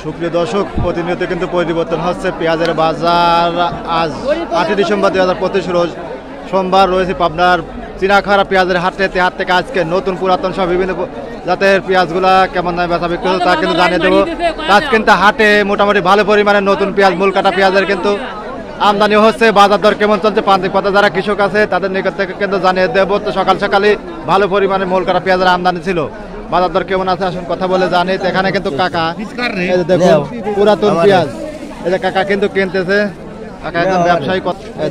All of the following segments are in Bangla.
সুপ্রিয় দর্শক, প্রতিনিয়ত কিন্তু পরিবর্তন হচ্ছে পেঁয়াজের বাজার। আজ 8 ডিসেম্বর 2025 রোজ সোমবার রয়েছে পাবনার চিনাখারা পেঁয়াজের হাট থেকে আজকে নতুন পুরাতন সব বিভিন্ন জাতের পেঁয়াজগুলা কেমন দামে বেচা বিক্রি হচ্ছে তা কিন্তু জানিয়ে দেবো। আজ কিন্তু হাটে মোটামুটি ভালো পরিমাণে নতুন পেঁয়াজ, মূল কাটা পেঁয়াজের কিন্তু আমদানি হচ্ছে। বাজার দর কেমন চলছে, প্রান্তিক পথে যারা কৃষক আছে তাদের নিকট থেকে কিন্তু জানিয়ে দেবো। তো সকাল সকালে ভালো পরিমাণে মূল কাটা পেঁয়াজের আমদানি ছিল। বাজার দর কেমন আছে আসুন কথা বলে জানি। এখানে কিন্তু কাকা দেখুন পুরাতন পেঁয়াজ, এই যে কাকা কিন্তু কিনতেছে। কাকা একদম ব্যবসায়ী।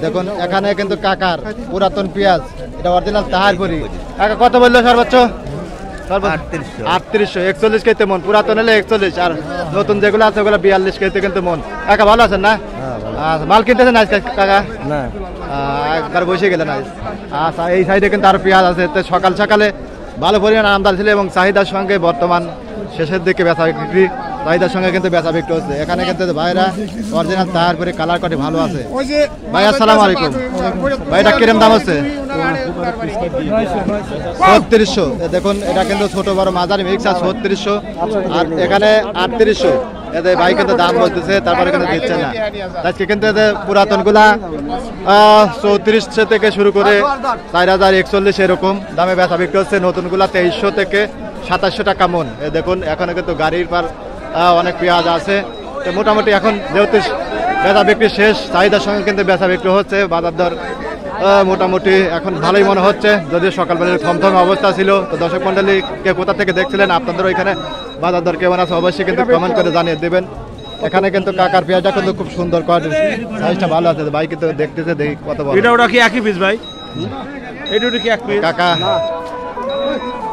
দেখুন এখানে কিন্তু কাকার পুরাতন পেঁয়াজ, এটা অরিজিনাল তাহারপুরি। কাকা কত বললো সর্বোচ্চ? 3800 41 কেজিতে মন। পুরাতন হলে 41 আর নতুন যেগুলো আছে ওগুলো 42 কেজিতে কিন্তু মন। কাকা ভালো আছেন না? মাল কিনতেছেন আজকে কাকা? না, একবার বসে গেলেন আজ। আচ্ছা, এই সাইডে কিন্তু আর পেঁয়াজ আছে। তো সকাল সকালে ভালো পরিমাণ আমদানি ছিল এবং চাহিদার সঙ্গে বর্তমান শেষের দিকে বেচা বিক্রি, চাহিদার সঙ্গে কিন্তু বেচা বিক্রি হচ্ছে। এখানে কিন্তু ভাইরা অরিজিনাল তাহার করে কালার কাটি ভালো আছে। ভাই আসসালামু আলাইকুম। ভাই এটা কিরম দাম হচ্ছে? 3600। দেখুন এটা কিন্তু ছোট বড় মাঝারি মিক্স আর 3600, আর এখানে 3800। এদের ভাই কিন্তু দাম বলতেছে, তারপরে কিন্তু দিচ্ছে না। আজকে কিন্তু এদের পুরাতন গুলা 3400 থেকে শুরু করে 4041 এরকম দামে বেচা বিক্রি হচ্ছে। নতুন গুলা 2300 থেকে 2700 টাকা মন। দেখুন এখানে কিন্তু গাড়ির পার অনেক পেঁয়াজ আছে। তো মোটামুটি এখন যেহেতু বেচা বিক্রি শেষ, চাহিদার সঙ্গে কিন্তু বেচা বিক্রি হচ্ছে। বাজার দর মোটামুটি এখন ভালোই মনে হচ্ছে, যদিও সকালবেলার থমথমে অবস্থা ছিল। তো দর্শক মন্ডলী কে কোথা থেকে দেখছিলেন, আপনাদের ওইখানে বাজার দর কেমন আছে অবশ্যই কিন্তু কমেন্ট করে জানিয়ে দেবেন। এখানে কিন্তু কাকার পেঁয়াজটা কিন্তু খুব সুন্দর কোয়ালিটি, সাইজটা ভালো আছে। ভাই কিন্তু দেখতেছে, দেখি কত বড়। এটা ওটা কি একই পিস ভাই? এটা কি এক পিস? কাকা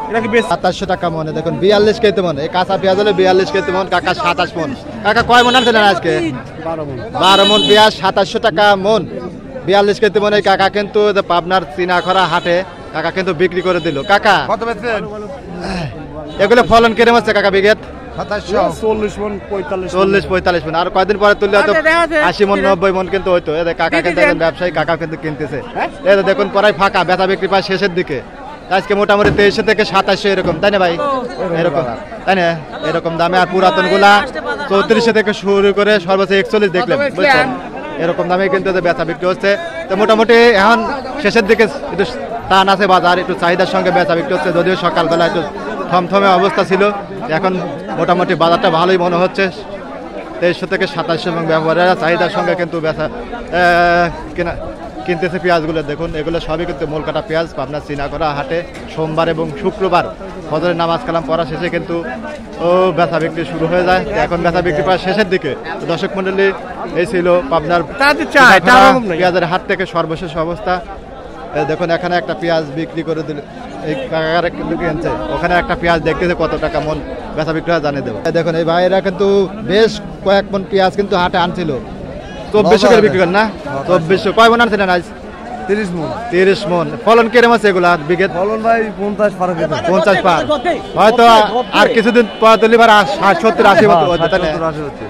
এটা কি বেশ 2700 টাকা মনে। দেখুন 42 কেজিতে মন। এই কাঁচা পেঁয়াজ হলে 42 কেজিতে মন, কাকা 27 মন। কাকা কয় মন আনছিলেন আজকে? 12 মন পেঁয়াজ, 2700 টাকা মন, 42 কেজিতে মনে। কাকা কিন্তু পাবনার চিনাখরা হাটে কাকা কিন্তু বিক্রি করে দিল। কাকা কত বেচছেন এগুলো? ফলন কিরকম হচ্ছে কাকা বিঘেত? 40 মন 45 মন। আর কয়েকদিন পরে তুললে হয়তো 80 মন 90 মন কিন্তু হইতো। কাকা কিন্তু একজন ব্যবসায়ী, কাকা কিন্তু কিনতেছে। এই দেখুন পরাই ফাঁকা, বেচা বিক্রি প্রায় শেষের দিকে। আজকে মোটামুটি 2300 থেকে 2700 এরকম, তাই না ভাই? এরকম তাই না, এরকম দামে। আর পুরাতন গুলা 3400 থেকে শুরু করে সর্বোচ্চ 41 দেখলেন, বুঝছেন? এরকম দামে কিন্তু বেচা বিক্রি হচ্ছে। তো মোটামুটি এখন শেষের দিকে একটু টান আছে বাজার, একটু চাহিদার সঙ্গে বেচা বিক্রি হচ্ছে। যদিও সকালবেলা একটু থমথমে অবস্থা ছিল, এখন মোটামুটি বাজারটা ভালোই মনে হচ্ছে। 2300 থেকে 2700 এবং ব্যবহারের চাহিদার সঙ্গে কিন্তু বেচা কিনতেছে পেঁয়াজগুলো। দেখুন এগুলো সবই কিন্তু মূল কাটা পেঁয়াজ। পাবনা চিনাখরা হাটে সোমবার এবং শুক্রবার ফজরের নামাজ কালাম পড়া শেষে কিন্তু বেচা বিক্রি শুরু হয়ে যায়। এখন বেচা বিক্রি প্রায় শেষের দিকে। দর্শক মন্ডলী, এই ছিল পাবনার পেঁয়াজের হাট থেকে সর্বশেষ অবস্থা। দেখুন এখানে একটা পেঁয়াজ বিক্রি করে দিল, এই কাকার কিন্তু কিনছে। ওখানে একটা পেঁয়াজ দেখতেছে কত টাকা মন বেচা বিক্রি হয় জানিয়ে দেবো। দেখুন এই ভাইয়েরা কিন্তু বেশ কয়েক মন পেঁয়াজ কিন্তু হাটে আনছিল। 2400 করে বিক্রি করেন না? 2400। কয় মন আনছিলেন আজ? 30 মন। 30 মন। ফলন কিরম আছে এগুলা বিঘে? ফলন ভাই 50 পার। 50 পার হয়তো আর কিছুদিন পর তুলি 60 70 80 মতো হতে।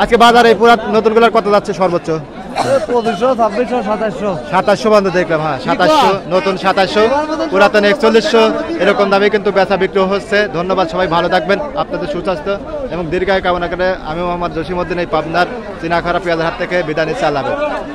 আজকে বাজারে পুরা নতুন গুলার কত যাচ্ছে সর্বোচ্চ? 2500 2600 2700 2700 বন্ধ দেখলাম। হ্যাঁ 2700 নতুন, 2700 পুরাতন 4100 এরকম দামে কিন্তু বেচা বিক্রি হচ্ছে। ধন্যবাদ, সবাই ভালো থাকবেন, আপনাদের সুস্বাস্থ্য এবং দীর্ঘায়ু কামনা করে আমি মোহাম্মদ জসিমউদ্দিন এই পাবনার চিনাখরা পেঁয়াজের হাট থেকে বিদায় নিচ্ছি। আল্লাহ হাফেজ।